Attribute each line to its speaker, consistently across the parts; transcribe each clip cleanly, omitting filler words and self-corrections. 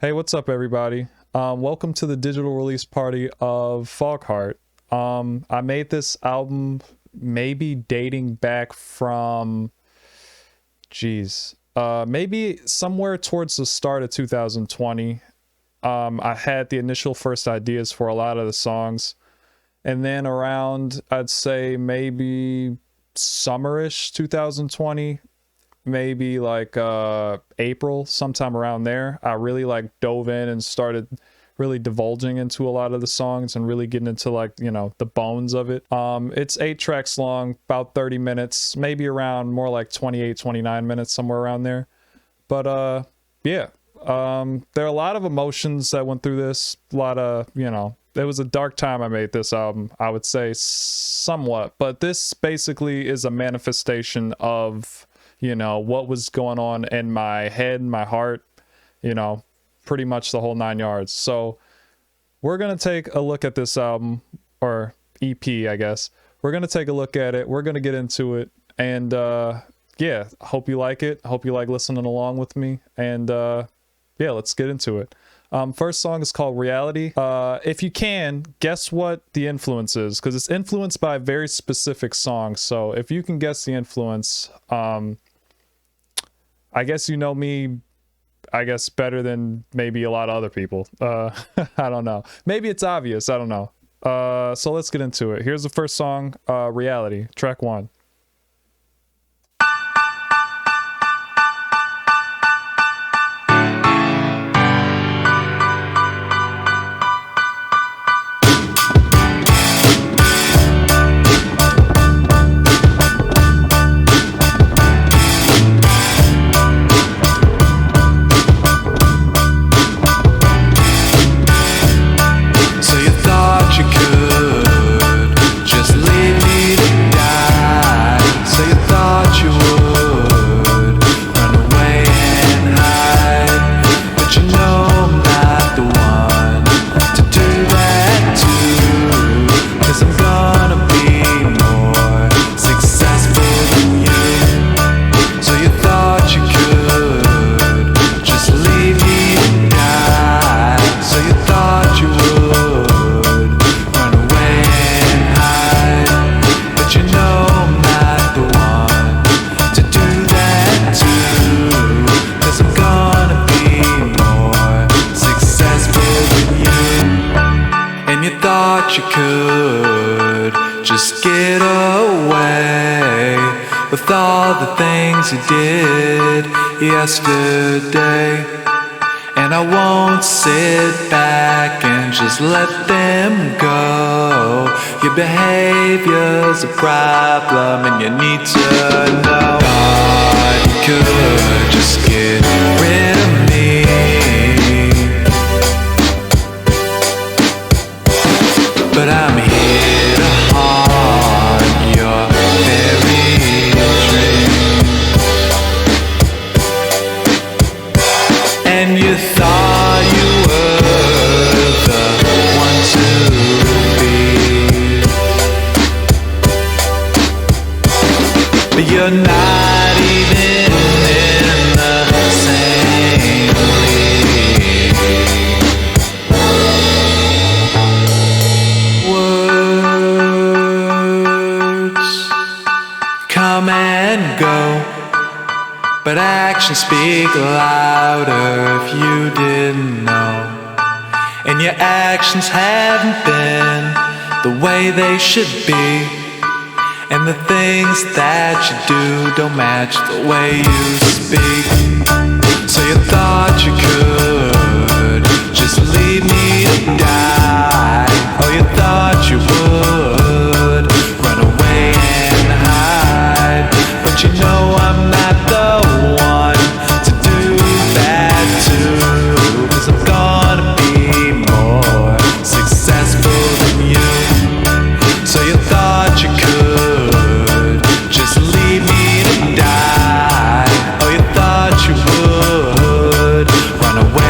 Speaker 1: Hey, what's up, everybody? Welcome to the digital release party of Fogheart. I made this album maybe dating back from, maybe somewhere towards the start of 2020. I had the initial first ideas for a lot of the songs, and then around, I'd say maybe summerish 2020, maybe like April, sometime around there, I really like dove in and started really divulging into a lot of the songs and really getting into, like, you know, the bones of it. It's 8 tracks long, about 30 minutes, maybe around more like 28, 29 minutes, somewhere around there. But yeah, there are a lot of emotions that went through this, a lot of, you know, it was a dark time I made this album, I would say, somewhat, but this basically is a manifestation of, you know, what was going on in my head, my heart, you know, pretty much the whole 9 yards. So we're going to take a look at this album, or EP, I guess. We're going to take a look at it. We're going to get into it. And yeah, hope you like it. Hope you like listening along with me. And yeah, let's get into it. First song is called Reality. If you can, guess what the influence is, because it's influenced by a very specific song. So if you can guess the influence, I guess you know me, I guess, better than maybe a lot of other people. I don't know. Maybe it's obvious. I don't know. So let's get into it. Here's the first song, Reality, track 1.
Speaker 2: You could just get away with all the things you did yesterday. And I won't sit back and just let them go. Your behavior's a problem and you need to know. Thought you could just get rid of me, but I'm here to haunt your very dreams. And you thought you were the one to be, but you're not even in the same league. Come and go, but actions speak louder if you didn't know. And your actions haven't been the way they should be, and the things that you do don't match the way you speak. So you thought you could just leave me to die. Oh, you thought you would run away and hide, but you know I'm not the one to do that too, 'cause I'm gonna be more successful than you. So you thought you could just leave me to die. Oh, you thought you would run away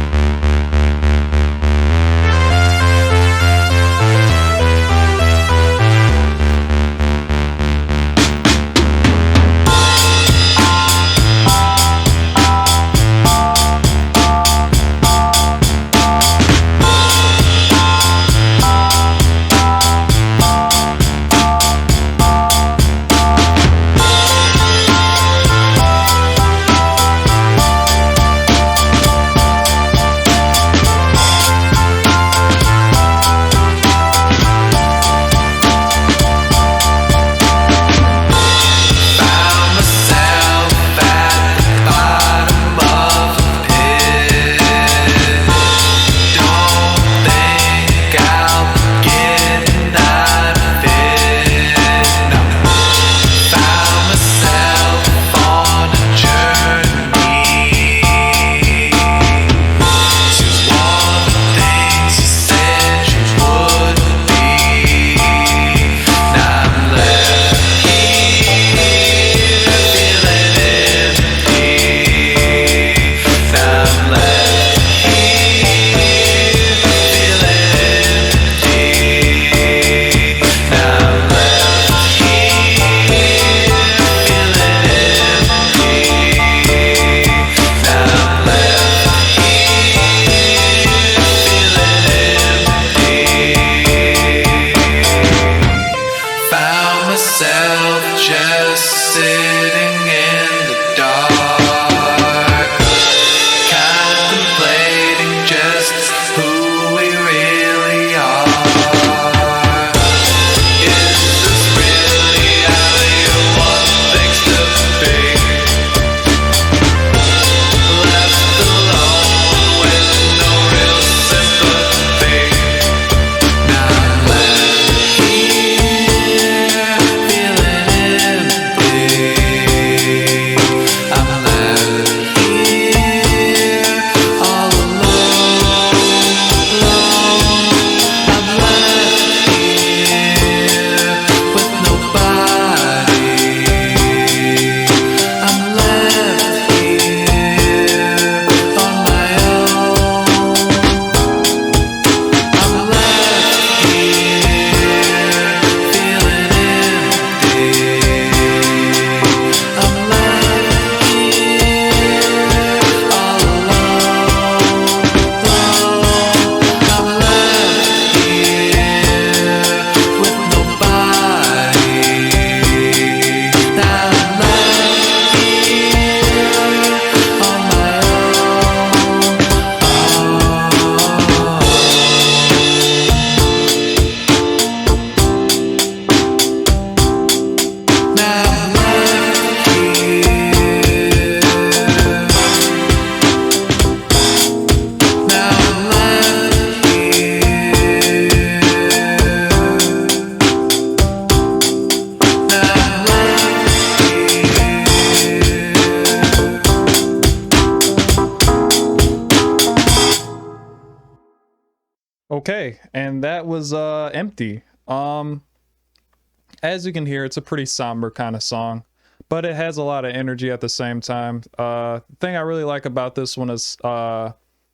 Speaker 1: Okay, and that was Empty. As you can hear, it's a pretty somber kind of song, but it has a lot of energy at the same time. The thing I really like about this one is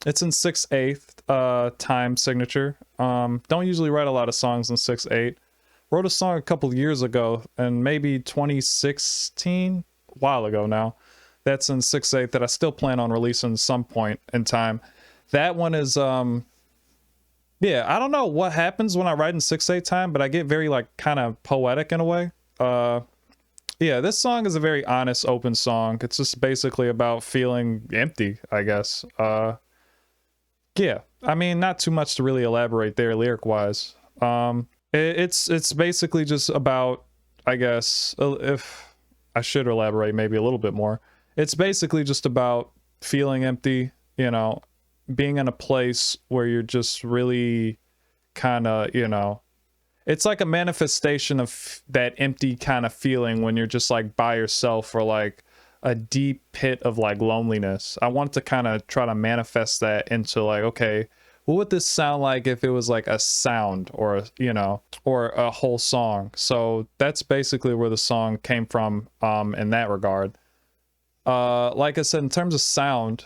Speaker 1: it's in 6/8 time signature. Don't usually write a lot of songs in 6/8. Wrote a song a couple years ago, and maybe 2016, a while ago now. That's in 6/8 that I still plan on releasing some point in time. That one is yeah, I don't know what happens when I write in 6/8 time, but I get very like kind of poetic in a way. Yeah, this song is a very honest, open song. It's just basically about feeling empty, I guess. Yeah, I mean, not too much to really elaborate there lyric wise. It's basically just about, I guess, if I should elaborate maybe a little bit more. It's basically just about feeling empty, you know, being in a place where you're just really kind of, you know, it's like a manifestation of that empty kind of feeling when you're just like by yourself, or like a deep pit of like loneliness. I want to kind of try to manifest that into like, okay, what would this sound like if it was like a sound, or, you know, or a whole song? So that's basically where the song came from in that regard. Like I said, in terms of sound,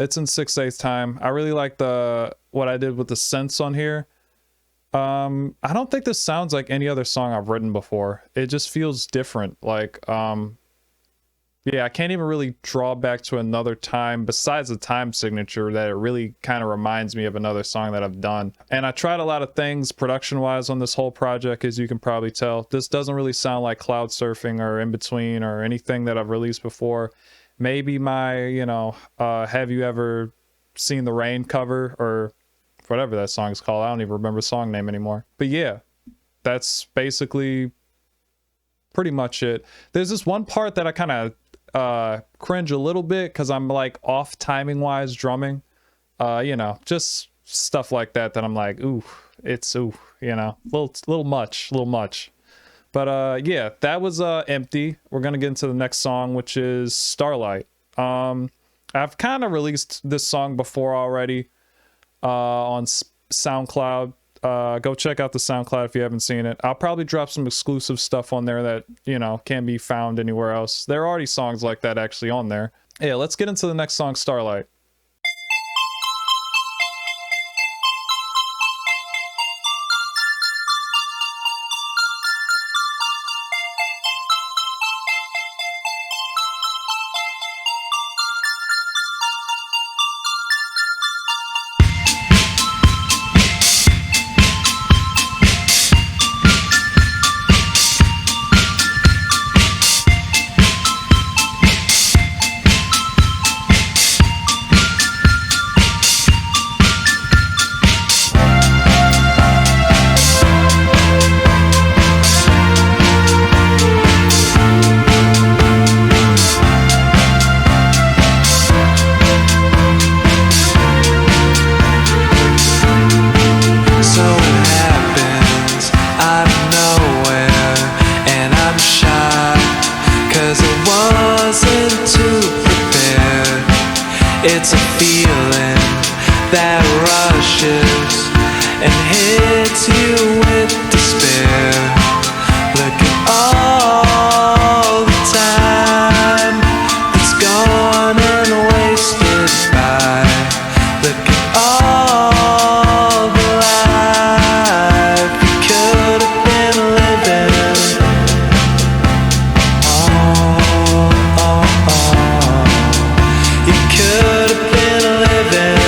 Speaker 1: it's in 6/8 time. I really like what I did with the synths on here. I don't think this sounds like any other song I've written before. It just feels different. Like, yeah, I can't even really draw back to another time besides the time signature that it really kind of reminds me of another song that I've done. And I tried a lot of things production wise on this whole project, as you can probably tell. This doesn't really sound like Cloud Surfing or In Between or anything that I've released before. Maybe my, you know, Have You Ever Seen the Rain cover, or whatever that song is called. I don't even remember the song name anymore. But yeah, that's basically pretty much it. There's this one part that I kind of cringe a little bit because I'm like off timing wise drumming. You know, just stuff like that I'm like, ooh, it's ooh, you know, little much. But yeah, that was Empty. We're gonna get into the next song, which is Starlight. I've kind of released this song before already on SoundCloud. Go check out the SoundCloud if you haven't seen it. I'll probably drop some exclusive stuff on there that, you know, can't be found anywhere else. There are already songs like that actually on there. Yeah, let's get into the next song, Starlight.
Speaker 2: It's a feeling that rushes and hits you with despair. Look at all the time that's gone and wasted by. Look at all the life you could have been living. You could have been living.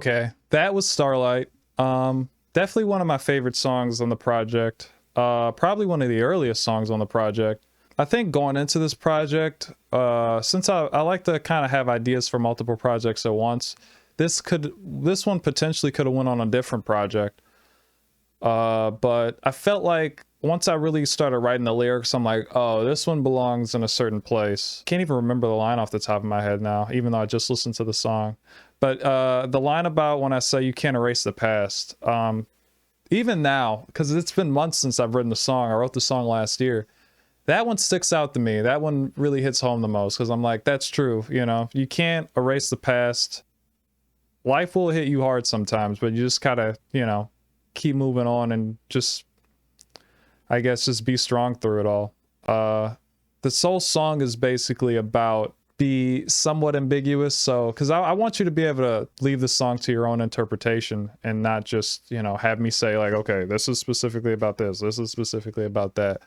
Speaker 1: Okay, that was Starlight. Definitely one of my favorite songs on the project. Probably one of the earliest songs on the project. I think going into this project, since I like to kind of have ideas for multiple projects at once, this one potentially could have went on a different project. But I felt like once I really started writing the lyrics, I'm like, oh, this one belongs in a certain place. Can't even remember the line off the top of my head now, even though I just listened to the song. But the line about when I say you can't erase the past, even now, because it's been months since I've written the song. I wrote the song last year. That one sticks out to me. That one really hits home the most because I'm like, that's true. You know, you can't erase the past. Life will hit you hard sometimes, but you just gotta, you know, keep moving on and just, I guess, just be strong through it all. This whole song is basically about be somewhat ambiguous. So, because I want you to be able to leave the song to your own interpretation and not just, you know, have me say like, okay, this is specifically about this. This is specifically about that.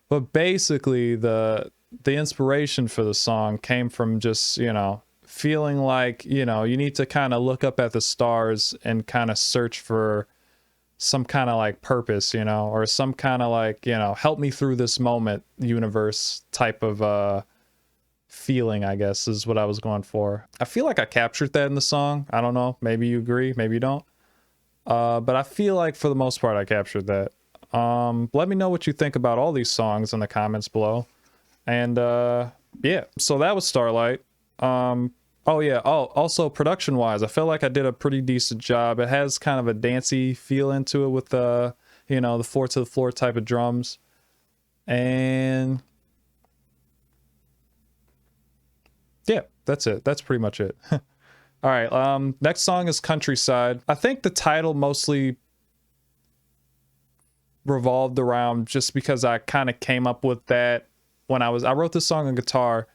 Speaker 1: But basically the inspiration for the song came from just, you know, feeling like, you know, you need to kind of look up at the stars and kind of search for some kind of like purpose, you know, or some kind of like, you know, help me through this moment universe type of feeling, I guess, is what I was going for. I feel like I captured that in the song. I don't know. Maybe you agree, maybe you don't. But I feel like for the most part, I captured that. Let me know what you think about all these songs in the comments below. And yeah, so that was Starlight. Oh yeah, also production wise, I feel like I did a pretty decent job. It has kind of a dancey feel into it with the, you know, the 4 to the floor type of drums. And yeah, that's it. That's pretty much it. All right, next song is Countryside. I think the title mostly revolved around just because I kind of came up with that when I wrote this song on guitar,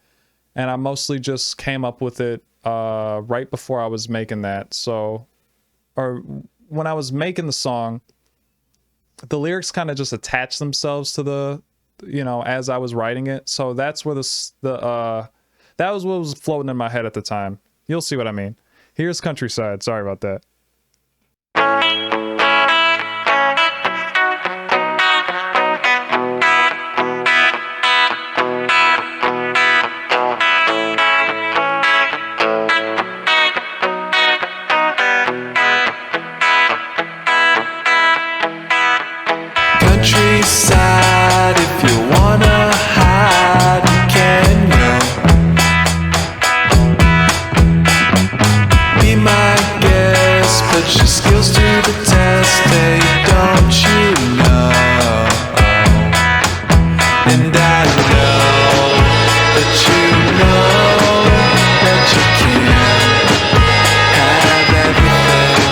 Speaker 1: and I mostly just came up with it right before I was making that. So, or when I was making the song, the lyrics kind of just attached themselves to the, you know, as I was writing it. So that's where that was what was floating in my head at the time. You'll see what I mean. Here's Countryside. Sorry about that.
Speaker 2: Countryside, if you wanna hide, you can go. Be my guest, put your skills to the test, hey, don't you know? And I know that you know that you can't have everything,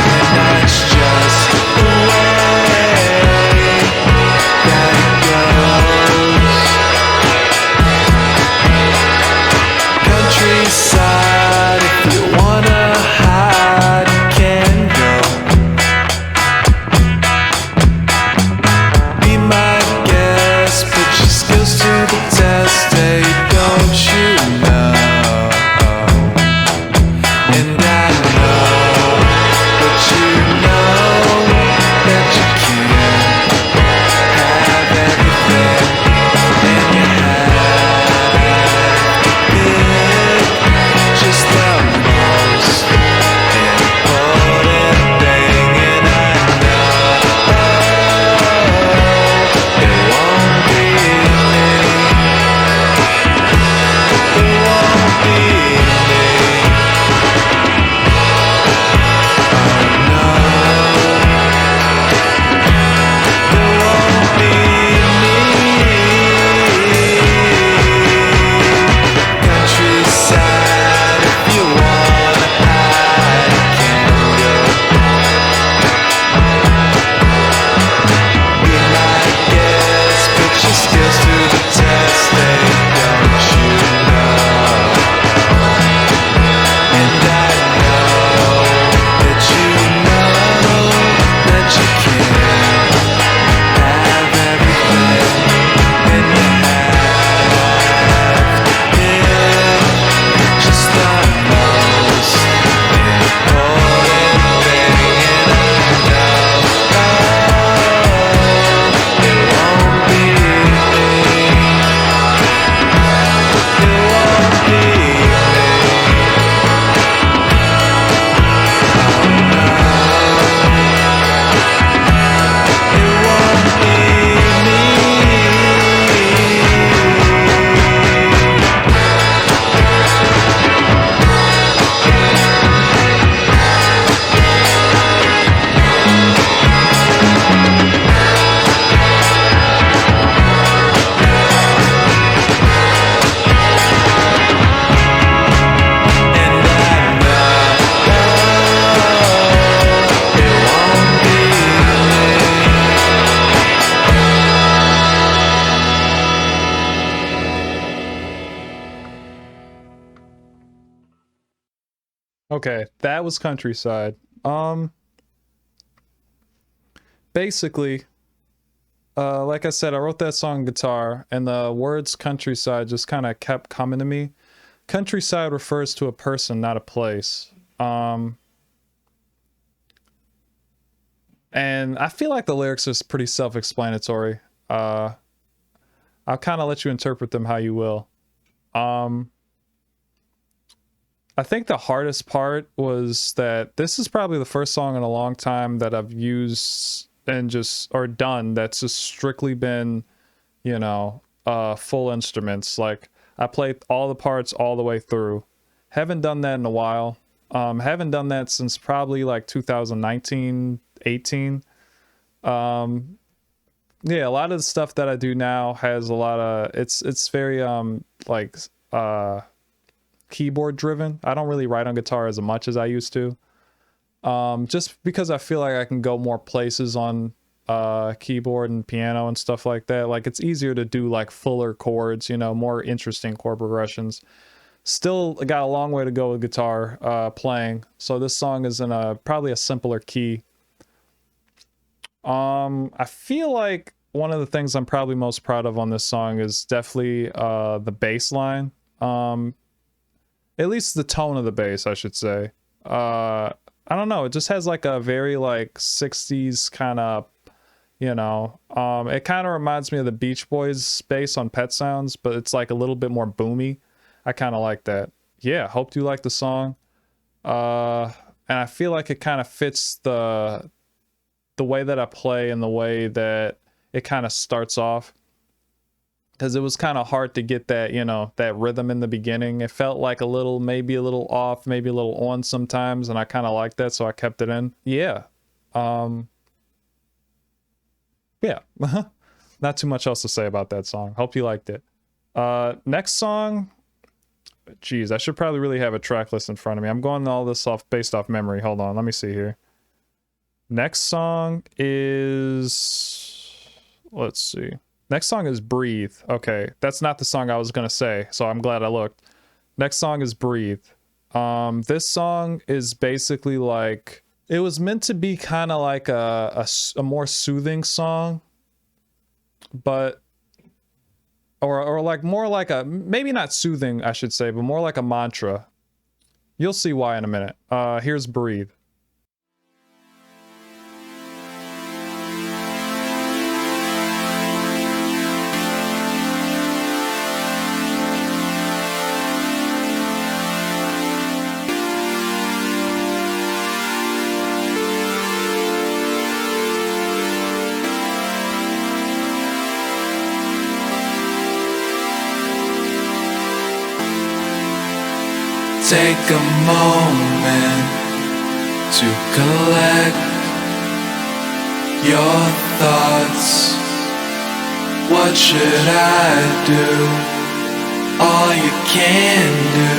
Speaker 2: and that's just the way that it goes. Countryside, if you wanna hide, you can go.
Speaker 1: Okay, that was Countryside. Basically, like I said, I wrote that song on guitar, and the words countryside just kind of kept coming to me. Countryside refers to a person, not a place. And I feel like the lyrics is pretty self-explanatory. I'll kind of let you interpret them how you will. I think the hardest part was that this is probably the first song in a long time that I've used and just, or done, that's just strictly been, you know, full instruments. Like, I played all the parts all the way through. Haven't done that in a while. Haven't done that since probably like 2019, 18. Yeah, a lot of the stuff that I do now has a lot of, it's very like keyboard driven. I don't really write on guitar as much as I used to. Just because I feel like I can go more places on keyboard and piano and stuff like that. Like, it's easier to do like fuller chords, you know, more interesting chord progressions. Still got a long way to go with guitar playing. So this song is in probably a simpler key. I feel like one of the things I'm probably most proud of on this song is definitely the bass line. At least the tone of the bass, I should say. I don't know, it just has like a very like 60s kind of, you know, it kind of reminds me of the Beach Boys bass on Pet Sounds, but it's like a little bit more boomy. I kind of like that. Yeah, hope you like the song. And I feel like it kind of fits the way that I play and the way that it kind of starts off. Because it was kind of hard to get that, you know, that rhythm in the beginning. It felt like maybe a little off, maybe a little on sometimes, and I kind of like that, so I kept it in. Yeah. Yeah. Not too much else to say about that song. Hope you liked it. Next song. Jeez, I should probably really have a track list in front of me. I'm going all this based off memory. Hold on, let me see here. Next song is... Let's see. Next song is Breathe. Okay, that's not the song I was gonna say, so I'm glad I looked. Next song is Breathe. This song is basically like... It was meant to be kind of like a more soothing song, but... Or like more like a... Maybe not soothing, I should say, but more like a mantra. You'll see why in a minute. Here's Breathe.
Speaker 2: Take a moment to collect your thoughts. What should I do? All you can do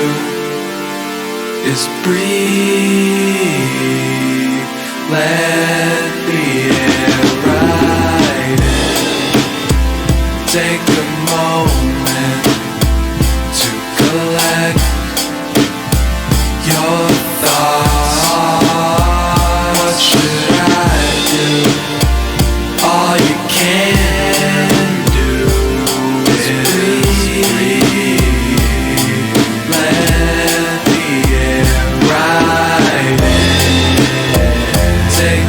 Speaker 2: is breathe. Let the air ride in. Take a moment to collect your thoughts. What should I do? All you can do is breathe. Let the air ride in. Take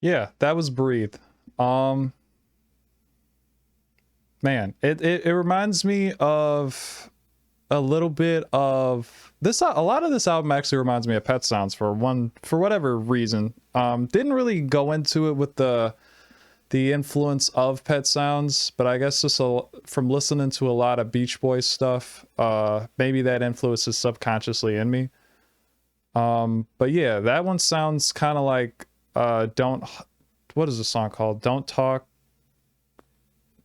Speaker 1: Yeah, that was Breathe. Um, man, it reminds me of a little bit of this. A lot of this album actually reminds me of Pet Sounds for whatever reason. Didn't really go into it with the influence of Pet Sounds, but I guess just from listening to a lot of Beach Boys stuff, maybe that influence is subconsciously in me. But yeah, that one sounds kind of like don't what is the song called? Don't talk,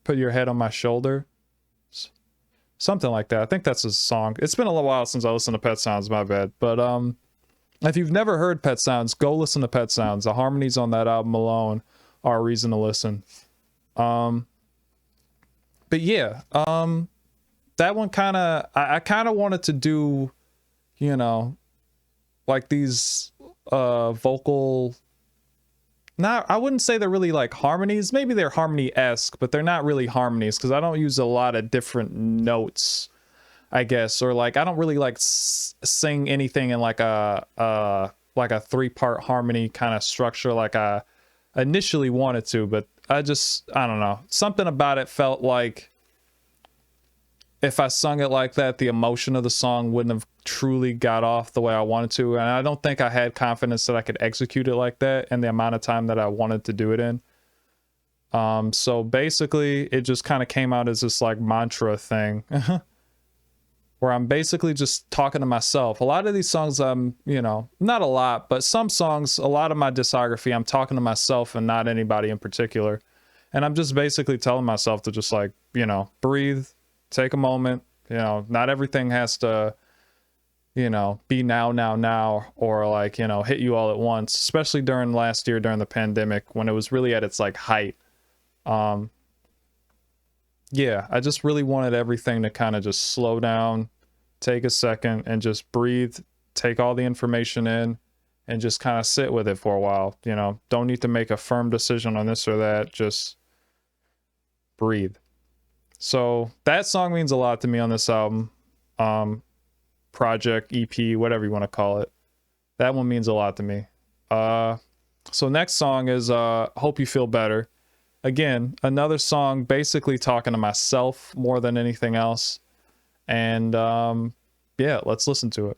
Speaker 1: put your head on my shoulder. Something like that. I think that's a song. It's been a little while since I listened to Pet Sounds, my bad. But if you've never heard Pet Sounds, go listen to Pet Sounds. The harmonies on that album alone are a reason to listen. Um but yeah, that one kind of I kind of wanted to do, you know, like these vocal, not, I wouldn't say they're really like harmonies. Maybe they're harmony-esque, but they're not really harmonies because I don't use a lot of different notes, I guess, or like I don't really like sing anything in like a three-part harmony kind of structure like I initially wanted to, but I don't know. Something about it felt like if I sung it like that, the emotion of the song wouldn't have truly got off the way I wanted to. And I don't think I had confidence that I could execute it like that in the amount of time that I wanted to do it in. So basically it just kind of came out as this like mantra thing where I'm basically just talking to myself. A lot of these songs, you know, not a lot, but some songs, a lot of my discography, I'm talking to myself and not anybody in particular. And I'm just basically telling myself to just like, you know, breathe, take a moment. You know, not everything has to, you know, be now, or like, you know, hit you all at once, especially during last year, during the pandemic, when it was really at its like height. Um, yeah, I just really wanted everything to kind of just slow down, take a second and just breathe, take all the information in and just kind of sit with it for a while. You know, don't need to make a firm decision on this or that, just breathe. So that song means a lot to me on this album. Project, EP, whatever you want to call it. That one means a lot to me. So next song is Hope You Feel Better. Again, another song basically talking to myself more than anything else. And yeah, let's listen to it.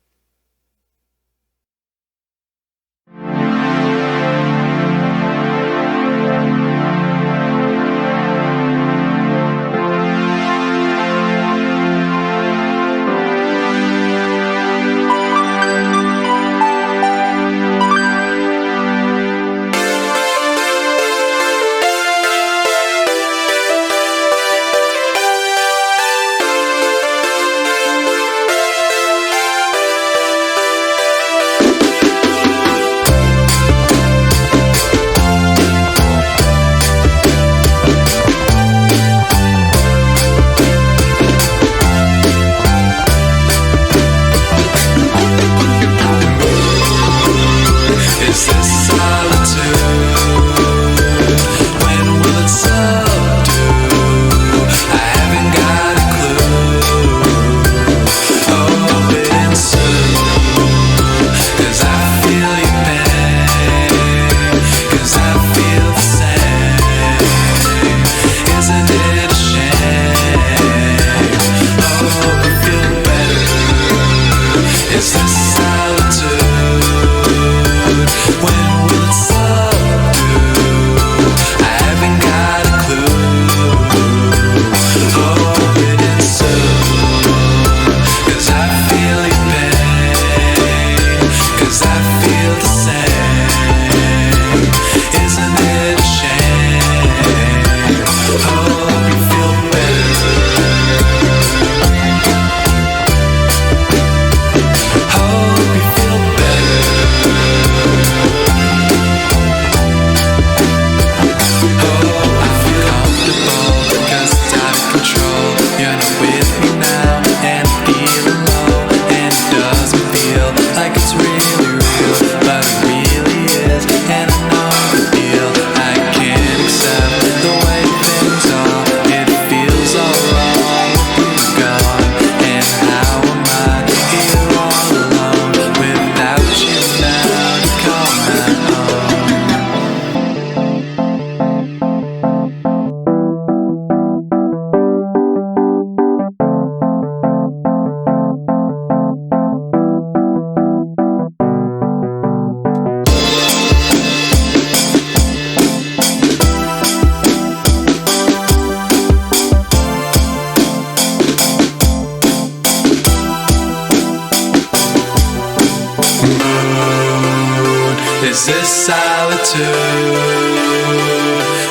Speaker 2: Is this solitude?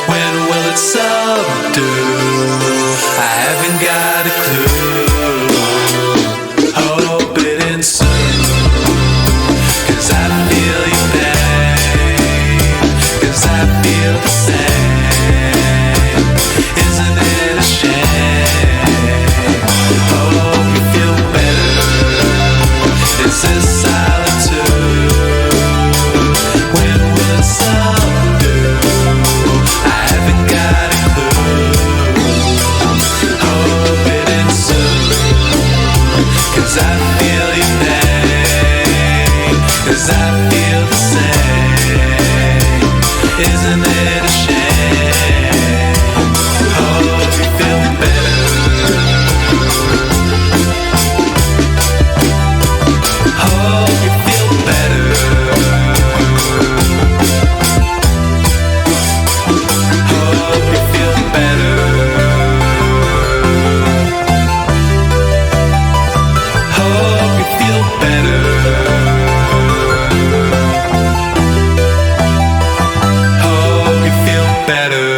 Speaker 2: When will it subdue? I haven't got a clue. Hope it ends soon, 'cause I feel your pain, 'cause I feel the same. Isn't it a shame? Hope you feel better. Is this solitude? When will it subdue? I haven't got a clue. Hope it ends soon, 'cause I feel your pain, 'cause I feel the same. Isn't it a shame? Hope you feel better. Hope you feel better. Hope you feel better. Hope you feel better. Hope you feel better.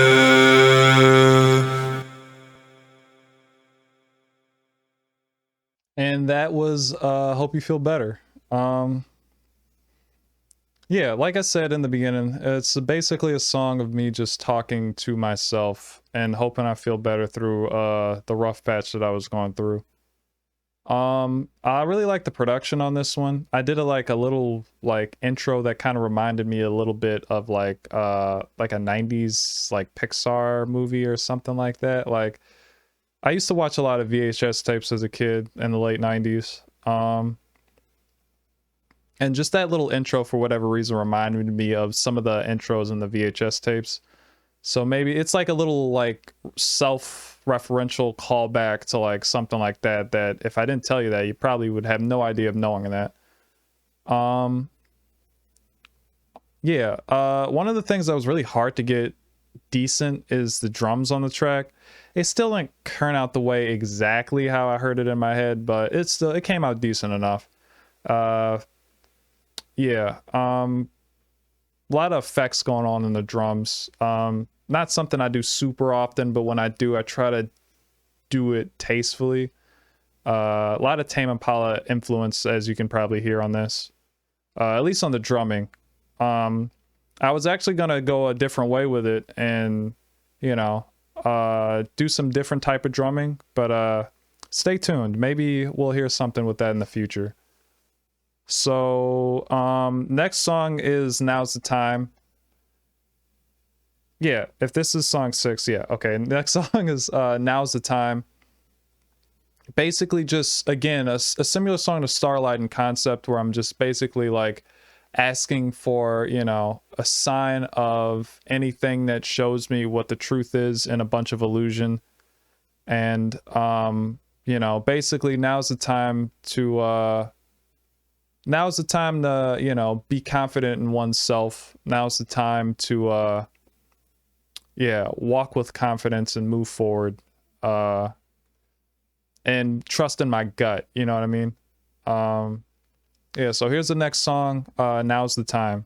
Speaker 1: And that was Hope You Feel Better. Yeah, like I said in the beginning, it's basically a song of me just talking to myself and hoping I feel better through the rough patch that I was going through. I really like the production on this one. I did a little intro that kind of reminded me a little bit of like a 90s like Pixar movie or something like that. Like I used to watch a lot of VHS tapes as a kid in the late 90s. And just that little intro, for whatever reason, reminded me of some of the intros in the VHS tapes. So maybe it's like a little like self-referential callback to like something like that, that if I didn't tell you that, you probably would have no idea of knowing that. Yeah, one of the things that was really hard to get decent is the drums on the track. It still didn't turn out the way exactly how I heard it in my head, but it came out decent enough. Yeah, a lot of effects going on in the drums. Not something I do super often, but when I do, I try to do it tastefully. A lot of Tame Impala influence, as you can probably hear on this, at least on the drumming. I was actually gonna go a different way with it and, you know, do some different type of drumming, but stay tuned. Maybe we'll hear something with that in the future. So next song is Now's the Time. Yeah, if this is song 6, yeah, okay. Next song is Now's the Time. Basically just, again, a similar song to Starlight in concept, where I'm just basically like asking for, you know, a sign of anything that shows me what the truth is in a bunch of illusion. And, you know, basically now's the time to, you know, be confident in oneself. Now's the time to, yeah, walk with confidence and move forward. And trust in my gut, you know what I mean? Yeah, so here's the next song, Now's the Time.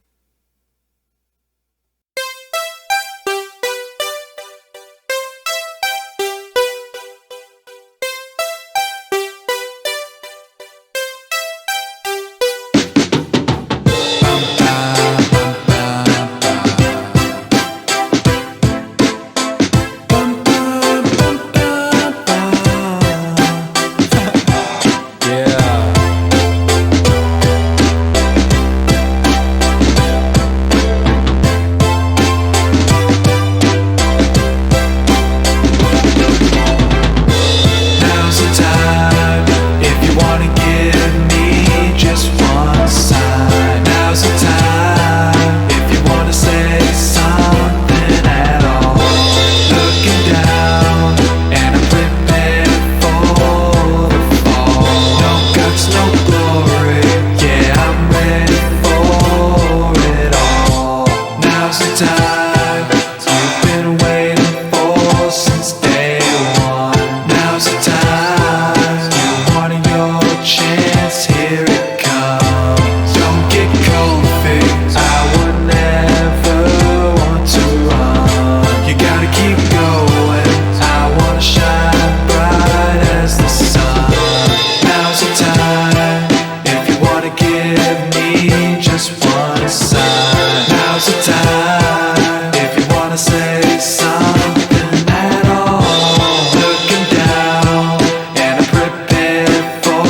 Speaker 2: Chance, here it comes. Don't get cold feet. I would Now's the time if you wanna say something at all. Looking down and I'm prepared for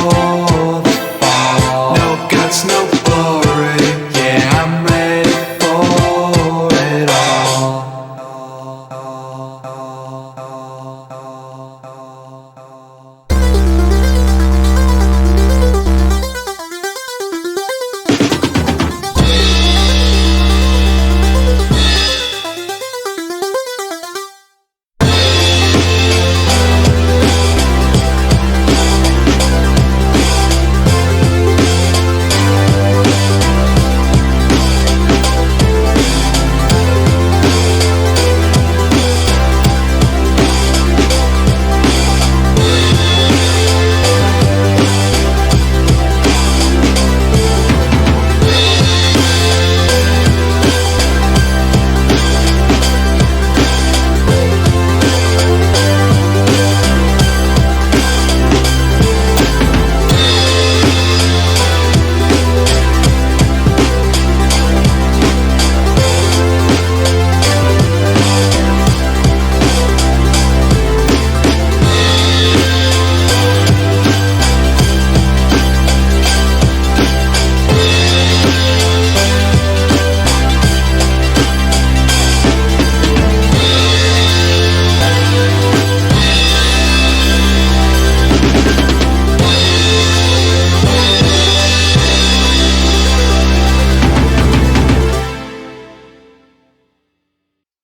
Speaker 2: the fall. No guts, no glory. Yeah, I'm ready for it all.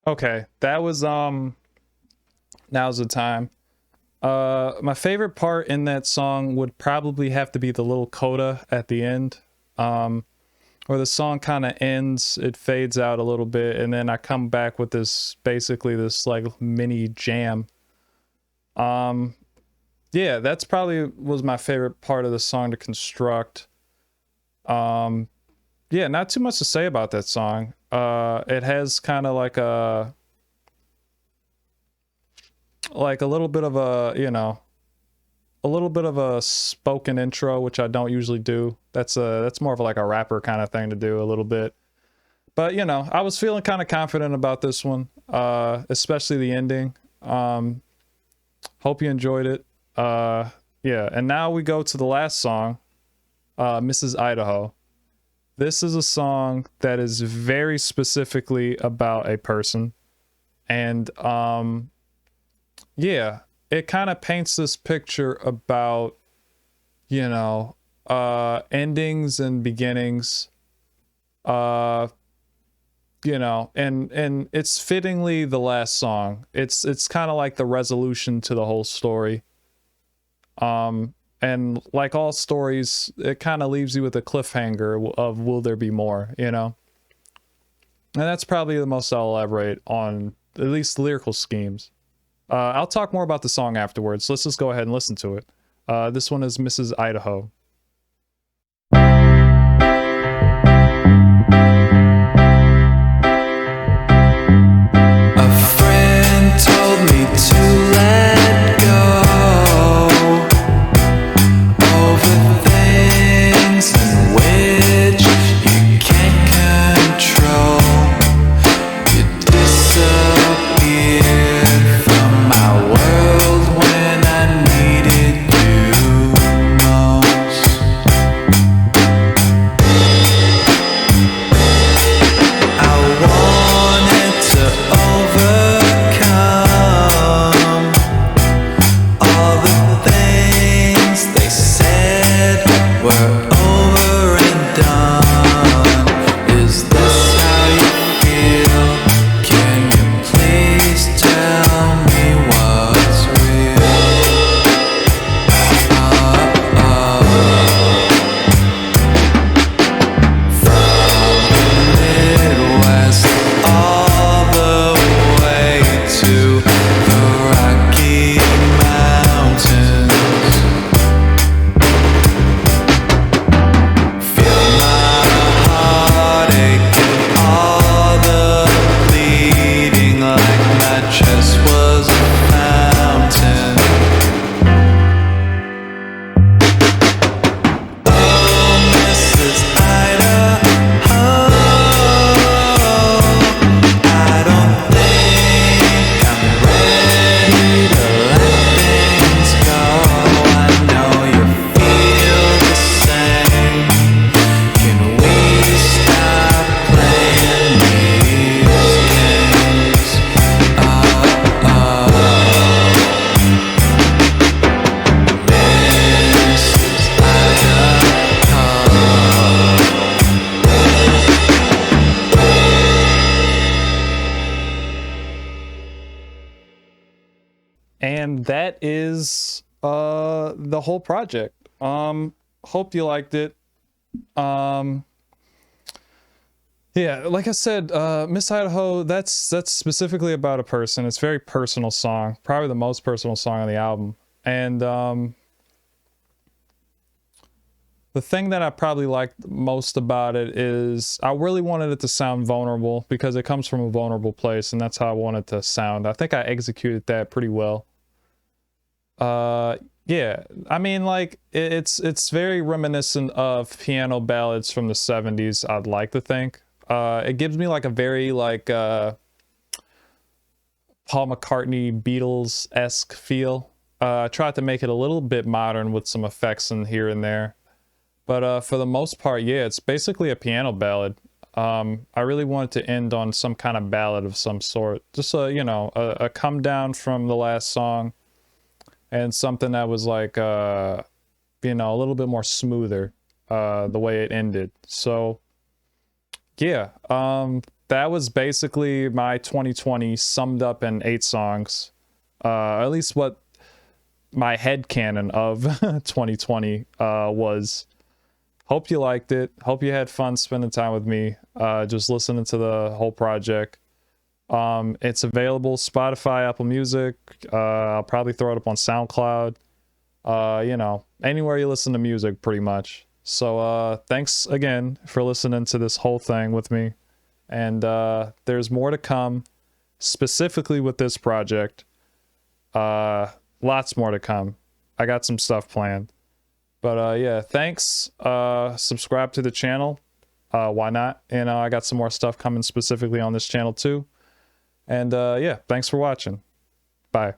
Speaker 1: Okay, that was Now's the Time. My favorite part in that song would probably have to be the little coda at the end. Where the song kind of ends, it fades out a little bit, and then I come back with this basically this like mini jam. Yeah, that's probably was my favorite part of the song to construct. Yeah, not too much to say about that song. It has kind of like a little bit of a, you know, a little bit of a spoken intro, which I don't usually do. That's more of like a rapper kind of thing to do a little bit. But, you know, I was feeling kind of confident about this one, especially the ending. Hope you enjoyed it. Yeah, and now we go to the last song, Mrs. Idaho. This is a song that is very specifically about a person. And yeah, it kind of paints this picture about, you know, endings and beginnings. You know, and it's fittingly the last song. It's kind of like the resolution to the whole story. And like all stories, it kind of leaves you with a cliffhanger of will there be more, you know? And that's probably the most I'll elaborate on, at least lyrical schemes. I'll talk more about the song afterwards. Let's just go ahead and listen to it. This one is Mrs. Idaho.
Speaker 2: A friend told me to let go over things in which you can't control. You disappeared from my world when I needed you most.
Speaker 1: And that is the whole project. Hope you liked it. Yeah, like I said, Miss Idaho, that's specifically about a person. It's a very personal song, probably the most personal song on the album. And the thing that I probably liked most about it is I really wanted it to sound vulnerable because it comes from a vulnerable place, and that's how I wanted it to sound. I think I executed that pretty well. Yeah, I mean, like it's very reminiscent of piano ballads from the 70s, I'd like to think. It gives me like a very like Paul McCartney Beatles-esque feel. I tried to make it a little bit modern with some effects in here and there. But for the most part, yeah, it's basically a piano ballad. I really wanted to end on some kind of ballad of some sort. Just you know, a come down from the last song, and something that was like you know, a little bit more smoother the way it ended. So yeah, that was basically my 2020 summed up in 8 songs. At least what my headcanon of 2020 was. Hope you liked it. Hope you had fun spending time with me, just listening to the whole project. It's available Spotify, Apple Music. I'll probably throw it up on SoundCloud. You know, anywhere you listen to music, pretty much. So thanks again for listening to this whole thing with me. And there's more to come, specifically with this project. Lots more to come. I got some stuff planned. But yeah, thanks. Subscribe to the channel. Why not? You know, I got some more stuff coming specifically on this channel too. And yeah, thanks for watching. Bye.